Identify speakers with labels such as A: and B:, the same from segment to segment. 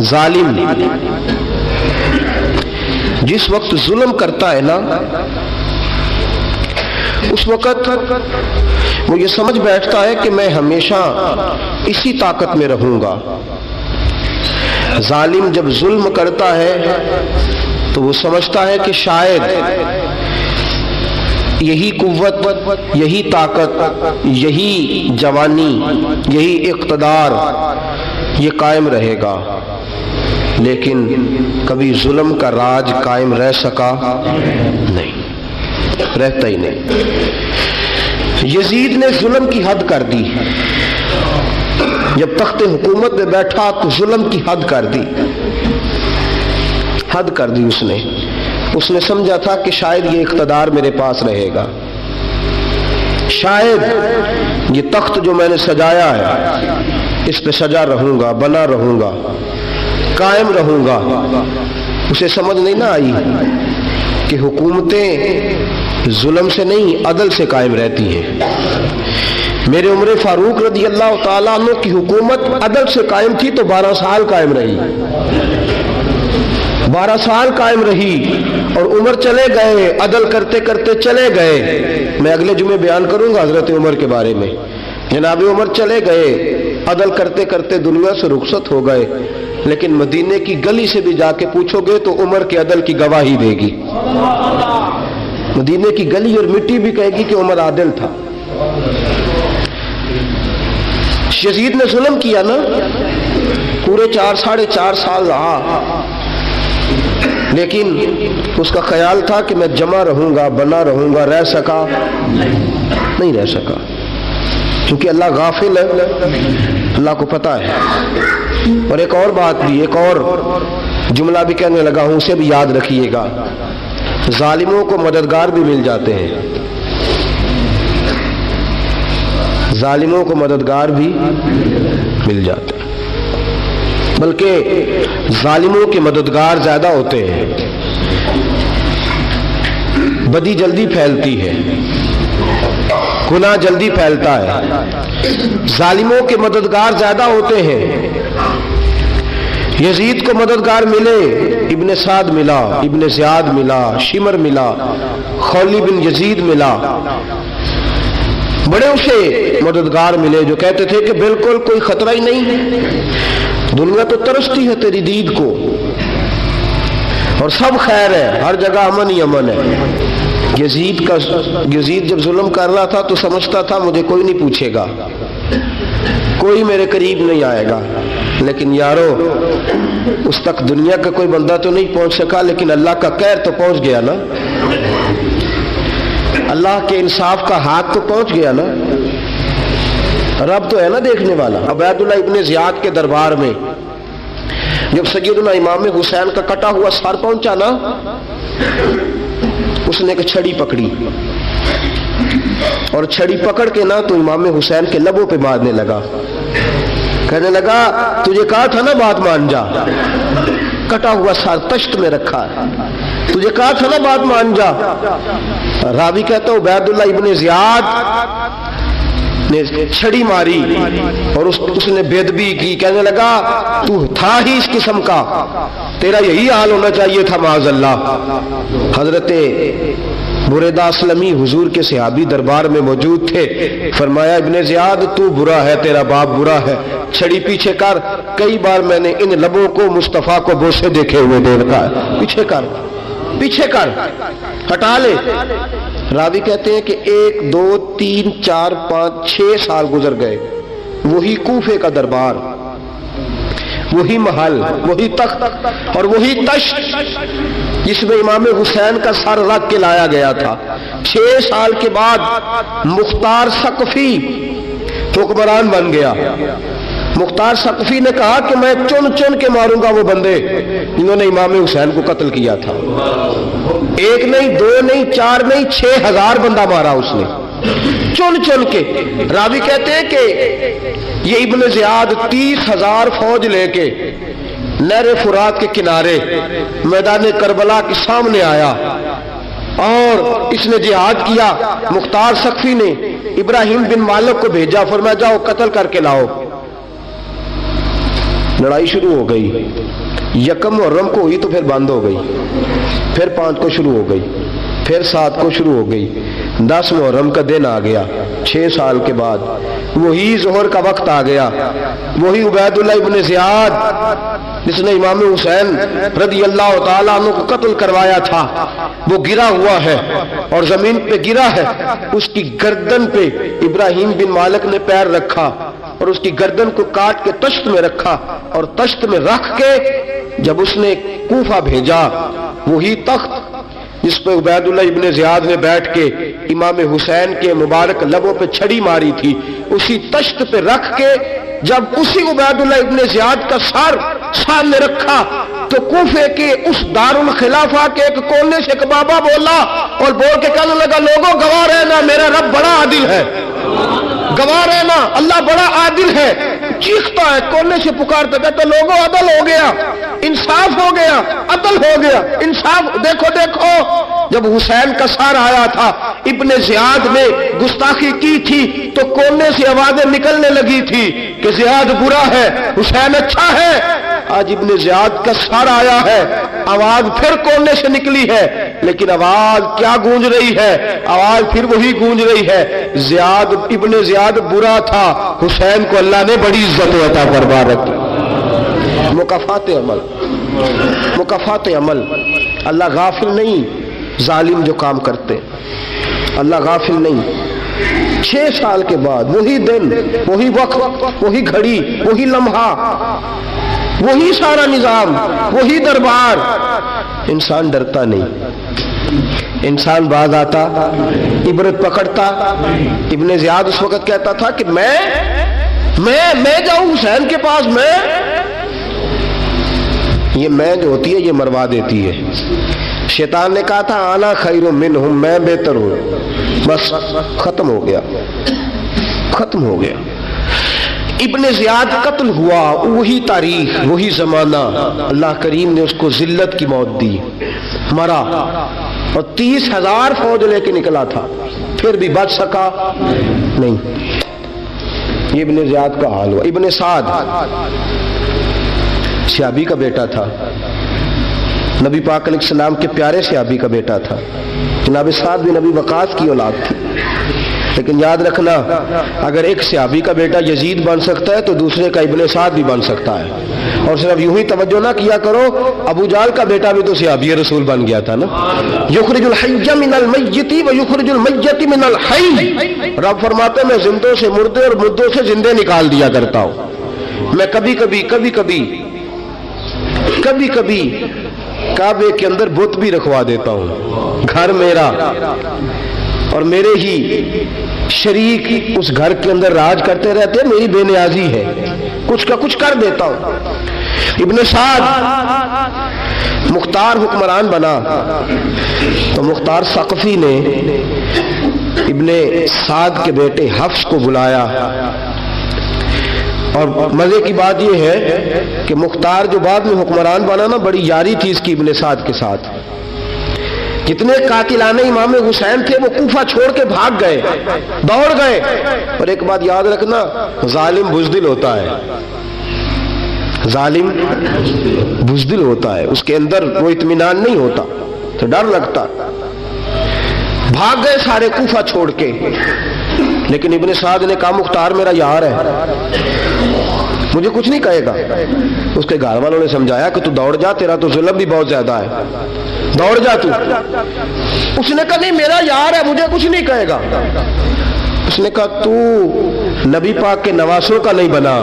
A: ظالم جس وقت ظلم کرتا ہے نا، اس وقت وہ یہ سمجھ بیٹھتا ہے کہ میں ہمیشہ اسی طاقت میں رہوں گا۔ ظالم جب ظلم کرتا ہے تو وہ سمجھتا ہے کہ شاید یہی قوت، یہی طاقت، یہی جوانی، یہی اقتدار یہ قائم رہے گا، لیکن کبھی ظلم کا راج قائم رہ سکا نہیں، رہتا ہی نہیں۔ یزید نے ظلم کی حد کر دی، جب تخت حکومت میں بیٹھا تو ظلم کی حد کر دی، حد کر دی اس نے سمجھا تھا کہ شاید یہ اقتدار میرے پاس رہے گا، شاید یہ تخت جو میں نے سجایا ہے اس پہ سجا رہوں گا، بنا رہوں گا، قائم رہوں گا۔ اسے سمجھ نہیں نہ آئی کہ حکومتیں ظلم سے نہیں عدل سے قائم رہتی ہیں۔ میرے عمر فاروق رضی اللہ تعالیٰ عنہ کی حکومت عدل سے قائم تھی تو 12 سال قائم رہی، 12 سال قائم رہی، اور عمر چلے گئے، عدل کرتے کرتے چلے گئے۔ میں اگلے جمعے بیان کروں گا حضرت عمر کے بارے میں۔ جناب عمر چلے گئے، عدل کرتے کرتے دنیا سے رخصت ہو گئے، لیکن مدینے کی گلی سے بھی جا کے پوچھو گے تو عمر کے عدل کی گواہی دے گی۔ مدینے کی گلی اور مٹی بھی کہے گی کہ عمر عادل تھا۔ یزید نے ظلم کیا نا، پورے 4.5 سال رہا، لیکن اس کا خیال تھا کہ میں جمع رہوں گا، بنا رہوں گا، رہ سکا نہیں، رہ سکا، کیونکہ اللہ غافل ہے، اللہ کو پتہ ہے۔ اور ایک اور بات بھی، ایک اور جملہ بھی کہنے لگا ہوں، اسے بھی یاد رکھیے گا، ظالموں کو مددگار بھی مل جاتے ہیں، ظالموں کو مددگار بھی مل جاتے ہیں، بلکہ ظالموں کے مددگار زیادہ ہوتے ہیں۔ بدی جلدی پھیلتی ہے، گناہ جلدی پھیلتا ہے، ظالموں کے مددگار زیادہ ہوتے ہیں۔ یزید کو مددگار ملے، ابن سعد ملا، ابن زیاد ملا، شمر ملا، خولی بن یزید ملا، بڑے اسے مددگار ملے جو کہتے تھے کہ بالکل کوئی خطرہ ہی نہیں، دنیا تو ترستی ہے تیری دید کو، اور سب خیر ہے، ہر جگہ امن ہی امن ہے۔ یزید جب ظلم کر رہا تھا تو سمجھتا تھا مجھے کوئی نہیں پوچھے گا، کوئی میرے قریب نہیں آئے گا، لیکن یارو اس تک دنیا کا کوئی بندہ تو نہیں پہنچ سکا، لیکن اللہ کا قہر تو پہنچ گیا نا، اللہ کے انصاف کا ہاتھ تو پہنچ گیا نا، رب تو ہے نا دیکھنے والا۔ عبیداللہ ابن زیاد کے دربار میں جب سیدنا امام حسین کا کٹا ہوا سر پہنچا نا، اس نے ایک چھڑی پکڑی، اور چھڑی پکڑ کے نا تو امام حسین کے لبوں پہ مارنے لگا، کہنے لگا تجھے کہا تھا نا بات مان جا، کٹا ہوا سر تشت میں رکھا ہے، تجھے کہا تھا نا بات مان جا۔ راوی کہتا ہوں عبیداللہ ابن زیاد نے چھڑی ماری اور اس نے بے ادبی کی، کہنے لگا تو تھا ہی اس قسم کا، تیرا یہی حال ہونا چاہیے تھا معاذ اللہ۔ حضرت بریدہ اسلمی حضور کے صحابی دربار میں موجود تھے، فرمایا ابن زیاد تو برا ہے، تیرا باپ برا ہے، چھڑی پیچھے کر۔ کئی بار میں نے ان لبوں کو مصطفیٰ کو بوسے دیکھے ہوئے دیکھا ہے، پیچھے کر، پیچھے کر، ہٹا لے۔ راوی کہتے ہیں کہ 1 2 3 4 5 6 سال گزر گئے، وہی کوفے کا دربار، وہی محل، وہی تخت اور وہی تشت جس میں امام حسین کا سر رکھ کے لایا گیا تھا۔ 6 سال کے بعد مختار ثقفی حکمران بن گیا۔ مختار ثقفی نے کہا کہ میں چن چن کے ماروں گا وہ بندے جنہوں نے امام حسین کو قتل کیا تھا۔ 1 نہیں 2 نہیں 4 نہیں 6000 بندہ مارا اس نے، چن چن کے۔ راوی کہتے ہیں کہ یہ ابن زیاد 30,000 فوج لے کے نہر فرات کے کنارے میدان کربلا کے سامنے آیا اور اس نے جہاد کیا۔ مختار ثقفی نے ابراہیم بن مالک کو بھیجا، فرمایا جاؤ قتل کر کے لاؤ۔ لڑائی شروع ہو گئی، یکم محرم کو ہوئی تو پھر بند ہو گئی، پھر 5 کو شروع ہو گئی، پھر 7 کو شروع ہو گئی، 10 محرم کا دن آ گیا 6 سال کے بعد، وہی ظہر کا وقت آ گیا، وہی عبید اللہ ابن زیاد جس نے امام حسین رضی اللہ تعالیٰ عنہ کو قتل کروایا تھا، وہ گرا ہوا ہے اور زمین پہ گرا ہے، اس کی گردن پہ ابراہیم بن مالک نے پیر رکھا اور اس کی گردن کو کاٹ کے تشت میں رکھا، اور تشت میں رکھ کے جب اس نے کوفہ بھیجا، وہی تخت جس پہ عبید اللہ ابن زیاد نے بیٹھ کے امام حسین کے مبارک لبوں پہ چھڑی ماری تھی، اسی تشت پہ رکھ کے جب اسی عبید اللہ ابن زیاد کا سر سامنے رکھا تو کوفے کے اس دارالخلافہ کے ایک کونے سے ایک بابا بولا اور بول کے کہنے لگا، لوگوں گواہ رہنا میرا رب بڑا عادل ہے، گواہ رہنا اللہ بڑا عادل ہے۔ چیختا ہے، کونے سے پکارتا، کہتا لوگوں عدل ہو گیا، انصاف ہو گیا، عدل ہو گیا، انصاف۔ دیکھو دیکھو، جب حسین کا سر آیا تھا، ابن زیاد نے گستاخی کی تھی تو کونے سے آوازیں نکلنے لگی تھی کہ زیاد برا ہے، حسین اچھا ہے۔ آج ابن زیاد کا سر آیا ہے، آواز پھر کونے سے نکلی ہے، لیکن آواز کیا گونج رہی ہے؟ آواز پھر وہی گونج رہی ہے، زیاد ابن زیاد برا تھا، حسین کو اللہ نے بڑی عزت و عطا فرما رکھی۔ مکافات عمل، مکافات عمل، اللہ غافل نہیں ظالم جو کام کرتے، اللہ غافل نہیں۔ 6 سال کے بعد وہی دن، وہی وقت، وہی گھڑی، وہی لمحہ، وہی سارا نظام، وہی دربار، انسان ڈرتا نہیں، انسان باز آتا، عبرت پکڑتا۔ ابن زیاد اس وقت کہتا تھا کہ میں جاؤں حسین کے پاس، یہ میں جو ہوتی ہے یہ مروا دیتی ہے۔ شیطان نے کہا تھا انا خیر منہم، میں بہتر ہوں، بس ختم ہو گیا، ختم ہو گیا۔ ابن زیاد قتل ہوا، وہی تاریخ، وہی زمانہ، اللہ کریم نے اس کو ذلت کی موت دی، مرا، اور 30,000 فوج لے کے نکلا تھا، پھر بھی بچ سکا نہیں۔ یہ ابن زیاد کا حال ہوا۔ ابن سعد صحابی کا بیٹا تھا، نبی پاک علیہ السلام کے پیارے صحابی کا بیٹا تھا، جناب سعد بن نبی وقاص کی اولاد تھی، لیکن یاد رکھنا اگر ایک صحابی کا بیٹا یزید بن سکتا ہے تو دوسرے کا ابن سعد بھی بن سکتا ہے۔ اور صرف یوں ہی توجہ نہ کیا کرو، ابو جہل کا بیٹا بھی تو صحابی رسول بن گیا تھا نا۔ یخرج الحی من المیت و یخرج المیت من الحی، رب فرماتے میں زندوں سے مردے اور مردوں سے زندے نکال دیا کرتا ہوں۔ میں کبھی کبھی کعبے کے اندر بت بھی رکھوا دیتا ہوں، گھر میرا اور میرے ہی شریک اس گھر کے اندر راج کرتے رہتے، میری بے نیازی ہے، کچھ کا کچھ کر دیتا ہوں۔ ابن سعد مختار حکمران بنا تو مختار ثقفی نے ابن سعد کے بیٹے حفص کو بلایا، اور مزے کی بات یہ ہے کہ مختار جو بعد میں حکمران بنا نا، بڑی یاری تھی اس کی ابن سعد کے ساتھ۔ جتنے قاتلان امام حسین تھے وہ کوفہ چھوڑ کے بھاگ گئے، دوڑ گئے۔ اور ایک بات یاد رکھنا، ظالم بزدل ہوتا ہے، ظالم بزدل ہوتا ہے، اس کے اندر وہ اطمینان نہیں ہوتا، تو ڈر لگتا۔ بھاگ گئے سارے کوفہ چھوڑ کے، لیکن ابن سعد نے کہا مختار میرا یار ہے، مجھے کچھ نہیں کہے گا۔ اس کے گھر والوں نے سمجھایا کہ تو دوڑ جا، تیرا تو ظلم بھی بہت زیادہ ہے، دوڑ جا تو۔ اس نے کہا نہیں میرا یار ہے، مجھے کچھ نہیں کہے گا۔ اس نے کہا تو نبی پاک کے نواسوں کا نہیں بنا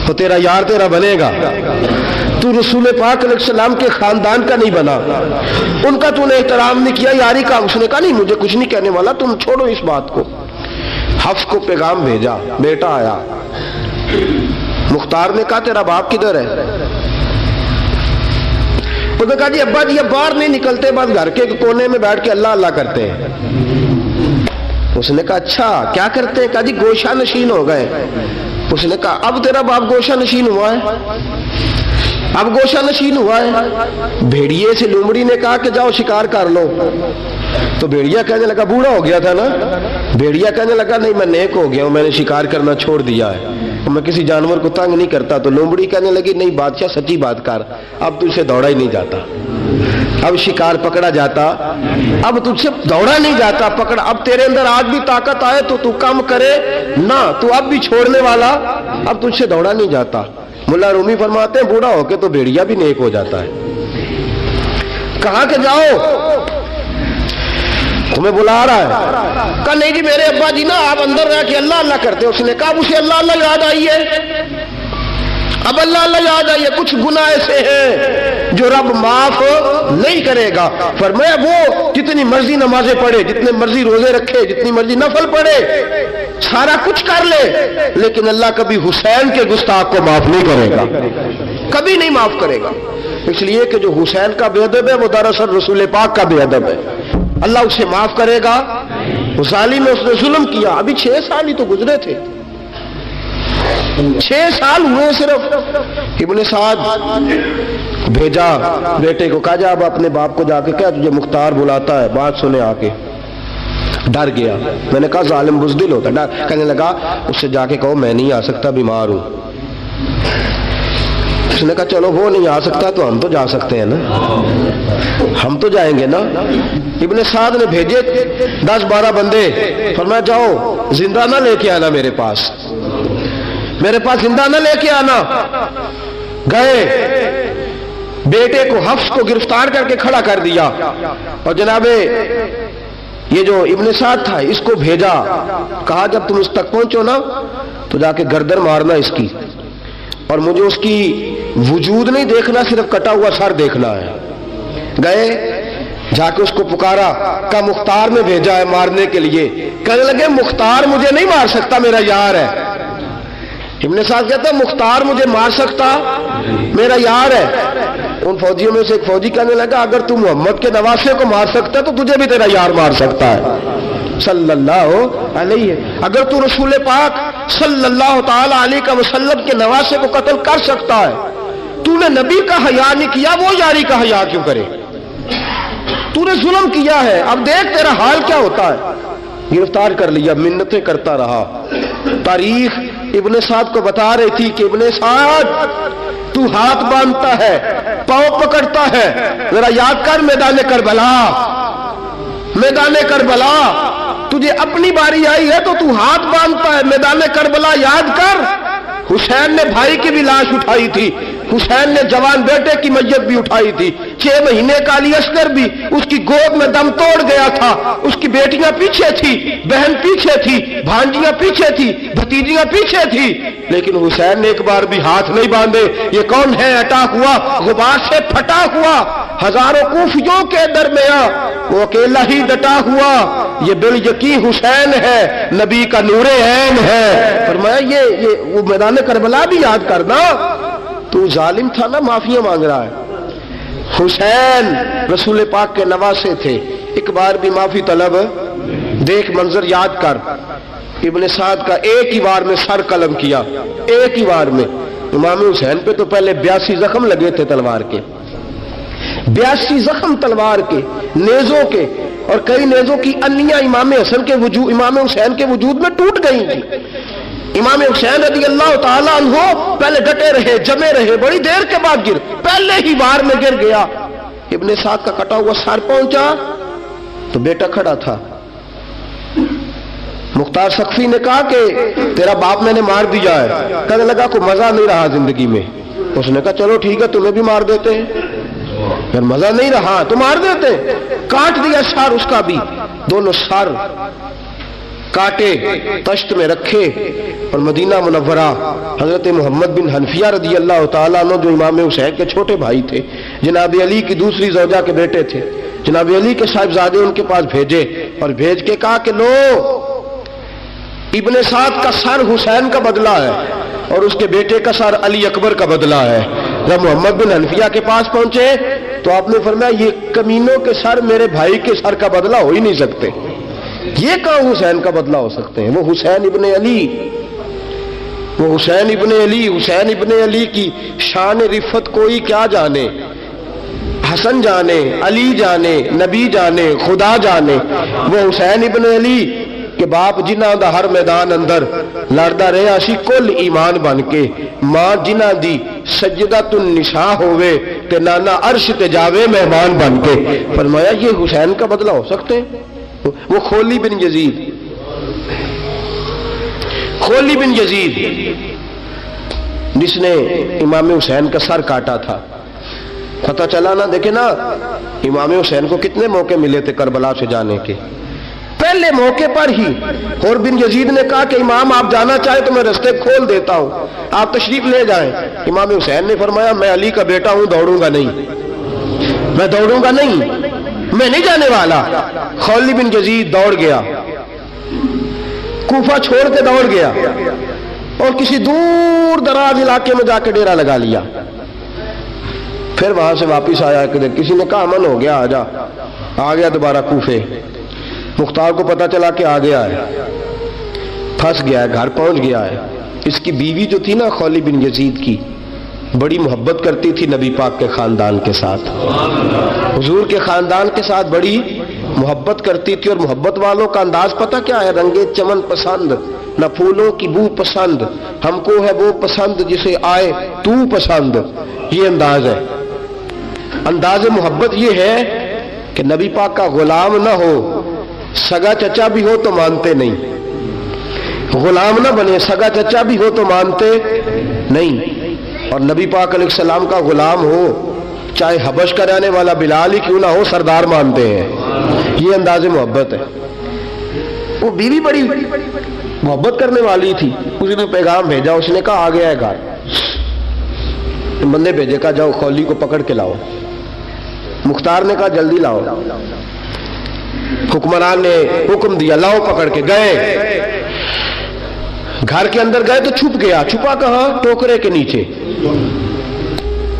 A: تو تیرا یار تیرا بنے گا، تو رسول پاک علیہ السلام کے خاندان کا نہیں بنا، ان کا تو نے احترام نہیں کیا، یاری کا۔ اس نے کہا نہیں مجھے کچھ نہیں کہنے والا، تم چھوڑو اس بات کو۔ حفص کو پیغام بھیجا، بیٹا آیا۔ مختار نے کہا تیرا باپ کدھر ہے؟ اس نے کہا جی ابا جی اب باہر نہیں نکلتے، بس گھر کے کونے میں بیٹھ کے اللہ اللہ کرتے ہیں۔ اس نے کہا اچھا کیا کرتے ہیں؟ کہا جی گوشہ نشین ہو گئے۔ اس نے کہا اب تیرا باپ گوشہ نشین ہوا ہے؟ اب گوشہ نشین ہوا ہے؟ بھیڑیے سے لومڑی نے کہا کہ جاؤ شکار کر لو، تو بھیڑیا کہنے لگا بوڑھا ہو گیا تھا نا، بھیڑیا کہنے لگا نہیں میں نیک ہو گیا ہوں، میں نے شکار کرنا چھوڑ دیا ہے۔ میں کسی جانور کو تنگ نہیں کرتا. تو لومڑی کہنے لگی نہیں بادشاہ سچی بات کر, اب تجھ سے دوڑا ہی نہیں جاتا, اب شکار پکڑا جاتا, اب تجھ سے دوڑا نہیں جاتا پکڑا, اب تیرے اندر آج بھی طاقت آئے تو کم کرے نہ, تو اب بھی چھوڑنے والا, اب تجھ سے دوڑا نہیں جاتا. ملا رومی فرماتے ہیں بوڑھا ہو کے تو بھیڑیا بھی نیک ہو جاتا ہے. کہاں کہ جاؤ, تمہیں بلا رہا ہے. کہا نہیں جی میرے ابا جی نا آپ اندر رہ کے اللہ اللہ کرتے. اس نے کہا اسے اللہ اللہ یاد آئی ہے, اب اللہ اللہ یاد آئی ہے, کچھ گناہ ایسے ہیں جو رب معاف نہیں کرے گا. فرمایا وہ جتنی مرضی نمازیں پڑھے, جتنے مرضی روزے رکھے, جتنی مرضی نفل پڑھے, سارا کچھ کر لے, لیکن اللہ کبھی حسین کے گستاخ کو معاف نہیں کرے گا, کبھی نہیں معاف کرے گا. اس لیے کہ جو حسین کا بے ادب ہے وہ دراصل رسول پاک کا بے ادب ہے. اللہ اسے معاف کرے گا. وہ ظالم میں اس نے ظلم کیا. ابھی 6 سال ہی تو گزرے تھے, 6 سال ہوئے صرف. ابن سعد بھیجا بیٹے کو, کہا جا اب اپنے باپ کو جا کے کہا تجھے مختار بلاتا ہے, بات سنے آ کے. ڈر گیا. میں نے کہا ظالم بزدل ہوتا ہے. کہنے لگا اس سے جا کے کہو میں نہیں آ سکتا, بیمار ہوں. اس نے کہا چلو وہ نہیں آ سکتا تو ہم تو جا سکتے ہیں نا, ہم تو جائیں گے نا. ابن سعد نے بھیجے 10-12 بندے, فرمایا جاؤ زندہ نہ لے کے آنا میرے پاس, میرے پاس زندہ نہ لے کے آنا. گئے, بیٹے کو حفص کو گرفتار کر کے کھڑا کر دیا, اور جناب یہ جو ابن سعد تھا اس کو بھیجا, کہا جب تم اس تک پہنچو نا تو جا کے گردن مارنا اس کی, اور مجھے اس کی وجود نہیں دیکھنا, صرف کٹا ہوا سر دیکھنا ہے. گئے, جا کے اس کو پکارا, کہا مختار نے بھیجا ہے مارنے کے لیے. کہنے لگے مختار مجھے نہیں مار سکتا, میرا یار ہے. ابن سعد کہتا ہے مختار مجھے مار سکتا, میرا یار ہے. ان فوجیوں میں سے ایک فوجی کہنے لگا اگر تو محمد کے نواسے کو مار سکتا ہے تو تجھے بھی تیرا یار مار سکتا ہے صلی اللہ علیہ. اگر تو رسول پاک صلی اللہ تعالی علیہ وسلم کے نواسے کو قتل کر سکتا ہے, تو نے نبی کا حیا نہیں کیا, وہ یاری کا حیا کیوں کرے؟ تو نے ظلم کیا ہے, اب دیکھ تیرا حال کیا ہوتا ہے. گرفتار کر لیا, منتیں کرتا رہا. تاریخ ابن سعد کو بتا رہی تھی کہ ابن سعد تو ہاتھ باندھتا ہے, پاؤں پکڑتا ہے, ذرا یاد کر میدان کربلا, میدان کربلا تجھے اپنی باری آئی ہے تو ہاتھ باندھتا ہے. میدان کربلا یاد کر, حسین نے بھائی کی بھی لاش اٹھائی تھی, حسین نے جوان بیٹے کی میت بھی اٹھائی تھی. 6 مہینے کا علی اصغر بھی اس کی گود میں دم توڑ گیا تھا. اس کی بیٹیاں پیچھے تھی, بہن پیچھے تھی, بھانجیاں پیچھے تھی, بھتیجیاں پیچھے تھی, لیکن حسین نے ایک بار بھی ہاتھ نہیں باندھے. یہ کون ہے اٹا ہوا, غبار سے پھٹا ہوا, ہزاروں کوفیوں کے درمیان وہ اکیلا ہی ڈٹا ہوا. یہ بال یقین حسین ہے, نبی کا نور عین ہے. فرمایا یہ وہ میدان کربلا بھی یاد کرنا. تو ظالم تھا نا, معافیاں مانگ رہا ہے. حسین رسول پاک کے نواسے تھے, ایک بار بھی معافی طلب. دیکھ منظر یاد کر, ابن سعد کا ایک ہی بار میں سر قلم کیا, ایک ہی بار میں. امام حسین پہ تو پہلے 82 زخم لگے تھے تلوار کے, 82 زخم تلوار کے, نیزوں کے, اور کئی نیزوں کی انیاں امام حسین کے وجود میں ٹوٹ گئی تھی. امام حسین رضی اللہ تعالیٰ عنہ پہلے ڈٹے رہے, جمے رہے, بڑی دیر کے بعد پہلے ہی بار میں گر گیا. ابن سعد کا کٹا ہوا سر پہنچا تو بیٹا کھڑا تھا. مختار سقفی نے کہا کہ تیرا باپ میں نے مار دیا ہے. کہنے لگا کوئی مزہ نہیں رہا زندگی میں. اس نے کہا چلو ٹھیک ہے تمہیں بھی مار دیتے ہیں. پھر مزہ نہیں رہا تو مار دیتے. کاٹ دیا سر اس کا بھی, دونوں سر کاٹے, تشت میں رکھے, اور مدینہ منورہ حضرت محمد بن حنفیہ رضی اللہ تعالیٰ عنہ جو امام حسین کے چھوٹے بھائی تھے, جناب علی کی دوسری زوجہ کے بیٹے تھے, جناب علی کے صاحبزادے ان کے پاس بھیجے, اور بھیج کے کہا کہ لو ابن سعد کا سر حسین کا بدلہ ہے اور اس کے بیٹے کا سر علی اکبر کا بدلہ ہے. جب محمد بن حنفیہ کے پاس پہنچے تو آپ نے فرمایا یہ کمینوں کے سر میرے بھائی کے سر کا بدلہ ہو ہی نہیں سکتے, یہ کہاں حسین کا بدلہ ہو سکتے ہیں. وہ حسین ابن علی, وہ حسین ابن علی, حسین ابن علی کی شان رفت کوئی کیا جانے, حسن جانے, علی جانے, نبی جانے, خدا جانے. وہ حسین ابن علی کہ باپ جنہاں دا ہر میدان اندر لڑدا رہیا سی کل ایمان بن کے، ماں جنہاں دی سجدۃ النساء ہوئے تے نانا عرش تے جاوے مہمان بن کے۔ فرمایا یہ حسین کا بدلہ ہو سکتے ہیں؟ وہ خولی بن یزید، خولی بن یزید جس نے امام حسین کا سر کاٹا تھا، پتہ چلا نا، دیکھیں نا امام حسین کو کتنے موقع ملے تھے کربلا سے جانے کے، پہلے موقع پر ہی اور بن یزید نے کہا کہ امام آپ جانا چاہیں تو میں رستے کھول دیتا ہوں، آپ تشریف لے جائیں۔ امام حسین نے فرمایا میں علی کا بیٹا ہوں، دوڑوں گا نہیں، میں دوڑوں گا نہیں، میں نہیں جانے والا۔ خولی بن یزید دوڑ گیا، کوفہ چھوڑ کے دوڑ گیا اور کسی دور دراز علاقے میں جا کے ڈیرا لگا لیا۔ پھر وہاں سے واپس آیا، کسی نے کہا امن ہو گیا، آجا، آ گیا دوبارہ کوفے۔ مختار کو پتا چلا کہ آ گیا ہے، پھنس گیا ہے، گھر پہنچ گیا ہے۔ اس کی بیوی جو تھی نا خولی بن یزید کی، بڑی محبت کرتی تھی نبی پاک کے خاندان کے ساتھ، حضور کے خاندان کے ساتھ بڑی محبت کرتی تھی، اور محبت والوں کا انداز پتہ کیا ہے؟ رنگے چمن پسند، نہ پھولوں کی بو پسند، ہم کو ہے وہ پسند جسے آئے تو پسند۔ یہ انداز ہے، انداز محبت یہ ہے کہ نبی پاک کا غلام نہ ہو، سگا چچا بھی ہو تو مانتے نہیں، غلام نہ بنے، سگا چچا بھی ہو تو مانتے نہیں، اور نبی پاک علیہ السلام کا غلام ہو، چاہے حبش کا رہنے والا بلال ہی کیوں نہ ہو، سردار مانتے ہیں۔ یہ انداز محبت ہے۔ وہ بیوی بڑی محبت کرنے والی تھی، اس نے پیغام بھیجا، اس نے کہا آ گیا ہے گھر، بندے بھیجے، کہا جاؤ خولی کو پکڑ کے لاؤ۔ مختار نے کہا جلدی لاؤ، حکمران نے حکم دیا، لاؤ پکڑ کے۔ گئے گھر کے اندر گئے تو چھپ گیا، چھپا کہاں؟ ٹوکرے کے نیچے۔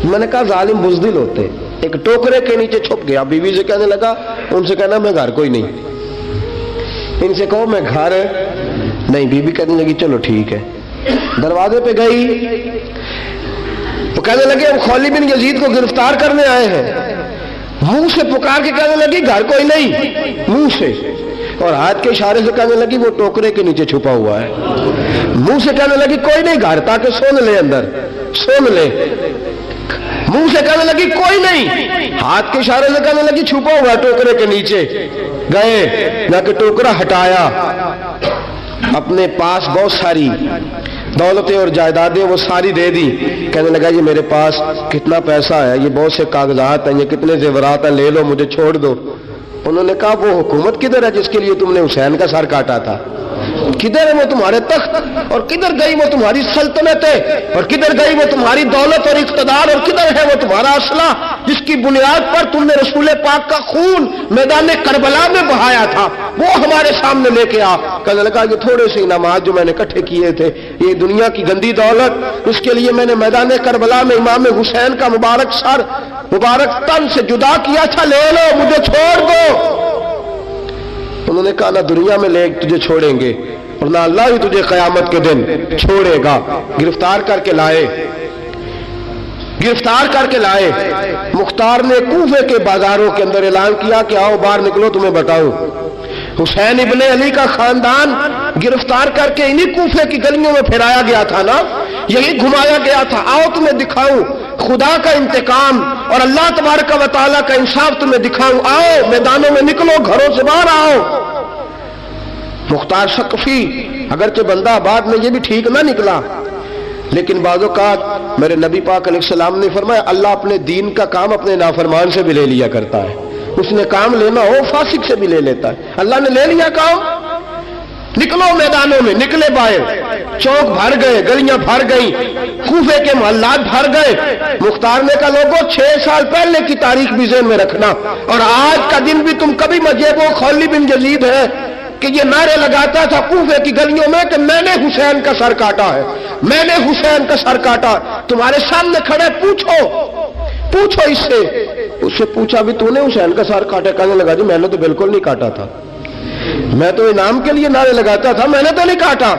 A: میں نے کہا ظالم بزدل ہوتے، ایک ٹوکرے کے نیچے چھپ گیا۔ بیوی سے کہنے لگا، ان سے کہنا میں گھر کوئی نہیں، ان سے کہو میں گھر نہیں۔ بیوی کہنے لگی چلو ٹھیک ہے۔ دروازے پہ گئی، وہ کہنے لگے ہم خولی بن یزید کو گرفتار کرنے آئے ہیں، منہ سے پکار کے کہنے لگی گھر کوئی نہیں، منہ سے، اور ہاتھ کے اشارے سے کہنے لگی وہ ٹوکرے کے نیچے چھپا ہوا ہے، منہ سے کہنے لگی کوئی نہیں گھر، تاکہ سن لے اندر، سن لے، منہ سے کہنے لگی کوئی نہیں، ہاتھ کے اشارے سے کہنے لگی چھپا ہوا ہے ٹوکرے کے نیچے۔ گئے، جا کے ٹوکرا ہٹایا، اپنے پاس بہت ساری دولتیں اور جائیدادیں وہ ساری دے دی، کہنے لگا یہ میرے پاس کتنا پیسہ ہے، یہ بہت سے کاغذات ہیں، یہ کتنے زیورات ہیں، لے لو، مجھے چھوڑ دو۔ انہوں نے کہا وہ حکومت کدھر ہے جس کے لیے تم نے حسین کا سر کاٹا تھا؟ کدھر ہے وہ تمہارے تخت، اور کدھر گئی وہ تمہاری سلطنتیں، اور کدھر گئی وہ تمہاری دولت اور اقتدار، اور کدھر ہے وہ تمہارا اسلحہ جس کی بنیاد پر تم نے رسول پاک کا خون میدان کربلا میں بہایا تھا، وہ ہمارے سامنے لے کے آ۔ کہنے لگا یہ تھوڑے سے انعامات جو میں نے اکٹھے کیے تھے، یہ دنیا کی گندی دولت، اس کے لیے میں نے میدان کربلا میں امام حسین کا مبارک سر مبارک تن سے جدا کیا تھا، لے لو، مجھے چھوڑ دو۔ انہوں نے کہا نہ دنیا میں لے تجھے چھوڑیں گے، اور نہ اللہ ہی تجھے قیامت کے دن چھوڑے گا۔ گرفتار کر کے لائے، گرفتار کر کے لائے۔ مختار نے کوفے کے بازاروں کے اندر اعلان کیا کہ آؤ باہر نکلو تمہیں بتاؤں، حسین ابن علی کا خاندان گرفتار کر کے انہی کوفے کی گلیوں میں پھرایا گیا تھا نا، یہی گھمایا گیا تھا، آؤ تمہیں دکھاؤں خدا کا انتقام اور اللہ تبارک و تعالیٰ کا انصاف تمہیں دکھاؤں، آؤ میدانوں میں نکلو، گھروں سے باہر آؤ۔ مختار ثقفی اگرچہ بندہ آباد میں یہ بھی ٹھیک نہ نکلا، لیکن بعض اوقات میرے نبی پاک علیہ السلام نے فرمایا اللہ اپنے دین کا کام اپنے نافرمان سے بھی لے لیا کرتا ہے، اس نے کام لینا ہو فاسق سے بھی لے لیتا ہے۔ اللہ نے لے لیا کام، نکلو میدانوں میں، نکلے باہر، چوک بھر گئے، گلیاں بھر گئیں، کوفے کے محلات بھر گئے۔ مختار نے کہا لوگوں 6 سال پہلے کی تاریخ بھی ذہن میں رکھنا، اور آج کا دن بھی تم کبھی مجھے وہ خولی بن یزید ہے کہ یہ نعرے لگاتا تھا کوفے کی گلیوں میں کہ میں نے حسین کا سر کاٹا ہے، میں نے حسین کا سر کاٹا۔ تمہارے سامنے کھڑے، پوچھو اس سے پوچھا بھی تو نے حسین کا سر کاٹا؟ کہنے لگا جی میں نے تو بالکل نہیں کاٹا تھا، میں تو انعام کے لیے نعرے لگاتا تھا، میں نے تو نہیں کاٹا۔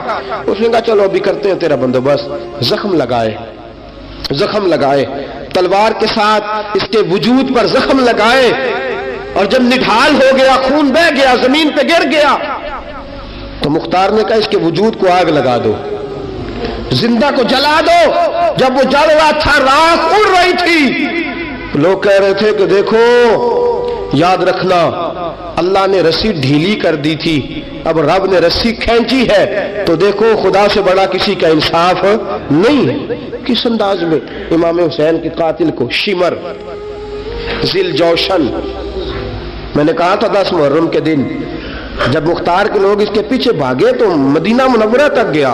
A: اس نے کہا چلو ابھی کرتے ہیں تیرا بندوبست۔ زخم لگائے تلوار کے ساتھ، اس کے وجود پر زخم لگائے، اور جب نڈھال ہو گیا، خون بہ گیا، زمین پہ گر گیا، تو مختار نے کہا اس کے وجود کو آگ لگا دو، زندہ کو جلا دو۔ جب وہ جل رہا تھا راکھ اڑ رہی تھی، لوگ کہہ رہے تھے کہ دیکھو یاد رکھنا اللہ نے رسی ڈھیلی کر دی تھی، اب رب نے رسی کھینچی ہے، تو دیکھو خدا سے بڑا کسی کا انصاف نہیں ہے۔ کس انداز میں امام حسین کے قاتل کو شمر ذل جوشن، میں نے کہا تھا 10 محرم کے دن جب مختار کے لوگ اس کے پیچھے بھاگے تو مدینہ منورہ تک گیا،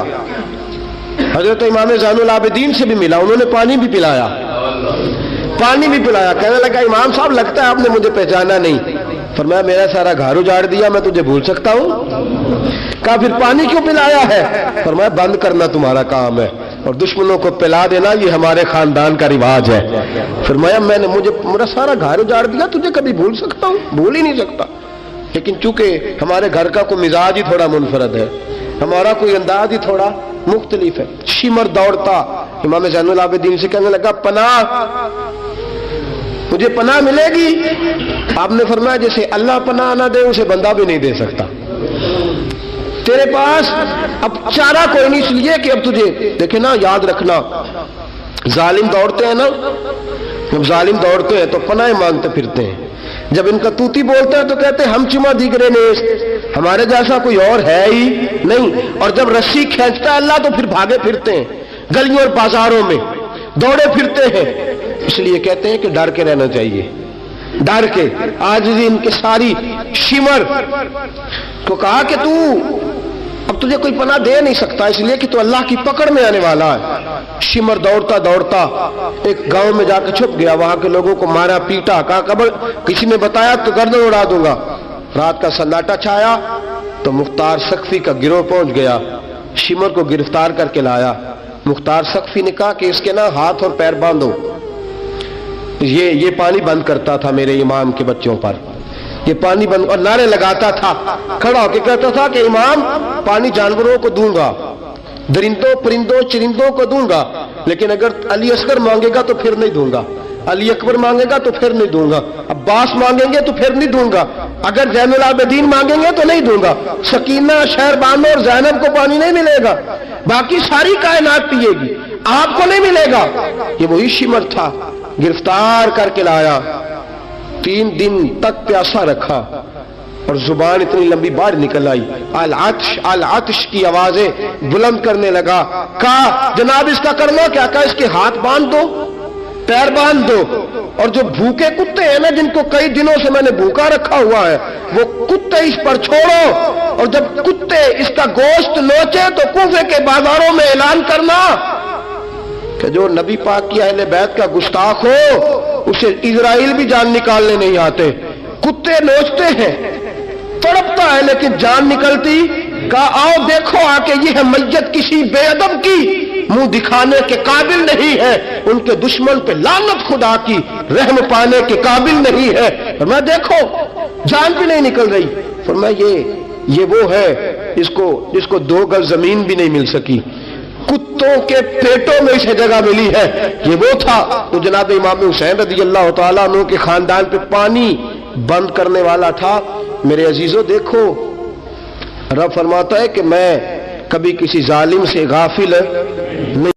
A: حضرت امام زین العابدین سے بھی ملا، انہوں نے پانی بھی پلایا، کہنے لگا امام صاحب لگتا ہے آپ نے مجھے پہچانا نہیں۔ فرمایا میرا سارا گھر اجاڑ دیا، میں تجھے بھول سکتا ہوں؟ کہا پھر پانی کیوں پلایا ہے؟ فرمایا بند کرنا تمہارا کام ہے اور دشمنوں کو پلا دینا یہ ہمارے خاندان کا رواج ہے۔ فرمایا میرا سارا گھر اجاڑ دیا، تجھے کبھی بھول سکتا ہوں؟ بھول ہی نہیں سکتا، لیکن چونکہ ہمارے گھر کا کوئی مزاج ہی تھوڑا منفرد ہے، ہمارا کوئی انداز ہی تھوڑا مختلف ہے۔ شمر دوڑتا امام زین العابدین سے کہنے لگا پناہ، مجھے پناہ ملے گی؟ آپ نے فرمایا جیسے اللہ پناہ نہ دے اسے بندہ بھی نہیں دے سکتا، تیرے پاس اب چارہ کوئی نہیں، اس لیے کہ اب تجھے دیکھے نا، یاد رکھنا ظالم دوڑتے ہیں نا، جب ظالم دوڑتے ہیں تو پناہ مانگتے پھرتے ہیں، جب ان کا توتی بولتا ہے تو کہتے ہیں ہم چما دیگرے نیست، ہمارے جیسا کوئی اور ہے ہی نہیں، اور جب رسی کھینچتا ہے اللہ تو پھر بھاگے پھرتے ہیں گلیوں اور بازاروں میں، دوڑے پھرتے ہیں۔ اس لیے کہتے ہیں کہ ڈر کے رہنا چاہیے، ڈر کے۔ آج ان کے ساری شمر کو کہا کہ تو اب تجھے کوئی پناہ دے نہیں سکتا، اس لیے کہ تو اللہ کی پکڑ میں آنے والا ہے۔ شمر دوڑتا دوڑتا ایک گاؤں میں جا کے چھپ گیا، وہاں کے لوگوں کو مارا پیٹا، کہا قبر کسی نے بتایا تو گردن اڑا دوں گا۔ رات کا سناٹا چھایا تو مختار سقفی کا گروہ پہنچ گیا، شمر کو گرفتار کر کے لایا۔ مختار سقفی نے کہا کہ اس کے نا ہاتھ اور پیر باندھو، یہ پانی بند کرتا تھا میرے امام کے بچوں پر، یہ پانی بند، اور نعرے لگاتا تھا، کھڑا ہو کے کہتا تھا کہ امام پانی جانوروں کو دوں گا، درندوں پرندوں چرندوں کو دوں گا، لیکن اگر علی اصغر مانگے گا تو پھر نہیں دوں گا، علی اکبر مانگے گا تو پھر نہیں دوں گا، عباس مانگیں گے تو پھر نہیں دوں گا، اگر زین العابدین مانگیں گے تو نہیں دوں گا، سکینہ شہر بانو اور زینب کو پانی نہیں ملے گا، باقی ساری کائنات پیے گی، آپ کو نہیں ملے گا۔ یہ وہی شمر تھا، گرفتار کر کے لایا، 3 دن تک پیاسا رکھا اور زبان اتنی لمبی باہر نکل آئی، العطش العطش کی آوازیں بلند کرنے لگا۔ کہا جناب اس کا کرنا کیا؟ کہا اس کے ہاتھ باندھ دو، پیر باندھ دو، اور جو بھوکے کتے ہیں نا جن کو کئی دنوں سے میں نے بھوکا رکھا ہوا ہے، وہ کتے اس پر چھوڑو، اور جب کتے اس کا گوشت نوچے تو کوفے کے بازاروں میں اعلان کرنا کہ جو نبی پاک کی اہل بیت کا گستاخ ہو اسے اسرائیل بھی جان نکالنے نہیں آتے۔ کتے نوچتے ہیں، تڑپتا ہے لیکن جان نکلتی۔ کہا آؤ دیکھو آ کے یہ ہے میت کسی بے ادب کی، منہ دکھانے کے قابل نہیں ہے، ان کے دشمن پہ لعنت خدا کی، رحم پانے کے قابل نہیں ہے۔ فرمایا دیکھو جان بھی نہیں نکل رہی۔ فرمایا یہ وہ ہے جس کو 2 گز زمین بھی نہیں مل سکی، کتوں کے پیٹوں میں اسے جگہ ملی ہے، یہ وہ تھا تو جناب امام حسین رضی اللہ تعالیٰ عنہ کے خاندان پہ پانی بند کرنے والا تھا۔ میرے عزیزو دیکھو، رب فرماتا ہے کہ میں کبھی کسی ظالم سے غافل نہیں